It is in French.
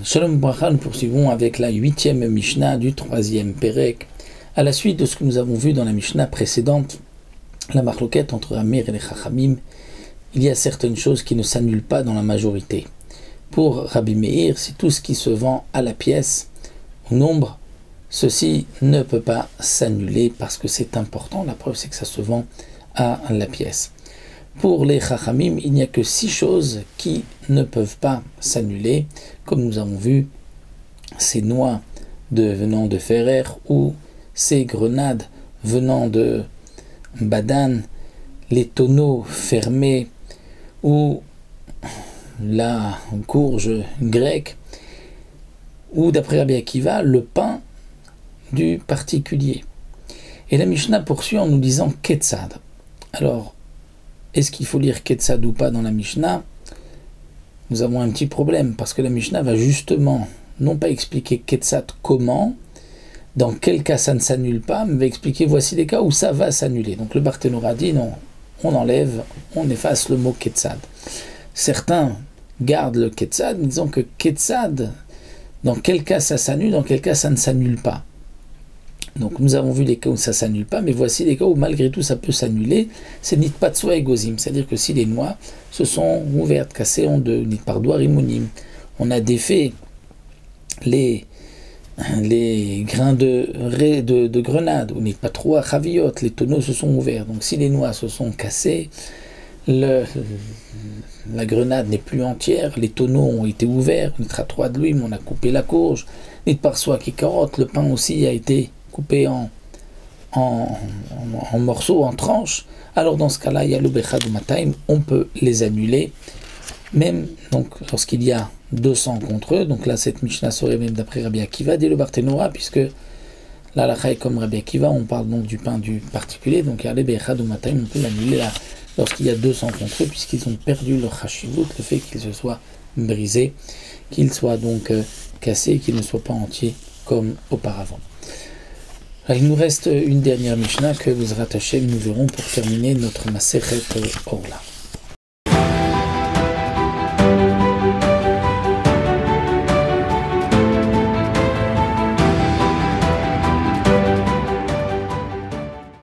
Shalom Bracha, nous poursuivons avec la 8e Mishnah du 3e Perek. À la suite de ce que nous avons vu dans la Mishnah précédente, la marloquette entre Amir et les Chachamim, il y a certaines choses qui ne s'annulent pas dans la majorité. Pour Rabbi Meir, si tout ce qui se vend à la pièce, au nombre, ceci ne peut pas s'annuler parce que c'est important. La preuve, c'est que ça se vend à la pièce. Pour les Chachamim, il n'y a que 6 choses qui ne peuvent pas s'annuler, comme nous avons vu, ces noix venant de Ferrer ou ces grenades venant de Badan, les tonneaux fermés ou la courge grecque, ou d'après Rabbi Akiva, le pain du particulier. Et la Mishnah poursuit en nous disant Ketzad. Alors, est-ce qu'il faut lire Ketzad ou pas dans la Mishnah? Nous avons un petit problème, parce que la Mishnah va justement, non pas expliquer Ketzad comment, dans quel cas ça ne s'annule pas, mais va expliquer voici les cas où ça va s'annuler. Donc le Barthénora dit non, on enlève, on efface le mot Ketzad. Certains gardent le Ketzad, disant que Ketzad, dans quel cas ça s'annule, dans quel cas ça ne s'annule pas. Donc nous avons vu les cas où ça ne s'annule pas, mais voici les cas où malgré tout ça peut s'annuler. C'est nitpatsua et gozim, c'est-à-dire que si les noix se sont ouvertes, cassées en deux, nitpardoa rimonim, on a défait les grains de grenade, ou nitpatroa chaviot, les tonneaux se sont ouverts. Donc si les noix se sont cassées, la grenade n'est plus entière, les tonneaux ont été ouverts, nitratroa de l'huile, on a coupé la courge, nitparsoa qui carotte, le pain aussi a été coupé en morceaux, en tranches. Alors dans ce cas-là, il y a le bechad ou mataim, on peut les annuler, même donc lorsqu'il y a 200 contre eux. Donc là, cette Mishnah serait même d'après Rabbi Akiva, dit le Barthénora, puisque là, la est comme Rabbi Akiva, on parle donc du pain du particulier, donc il y a le bechad ou mataim, on peut l'annuler là lorsqu'il y a 200 contre eux, puisqu'ils ont perdu leur chashivut, le fait qu'ils se soient brisés, qu'ils soient donc cassés, qu'ils ne soient pas entiers comme auparavant. Il nous reste une dernière Mishnah que vous rattachez, nous verrons pour terminer notre Masechet Orla.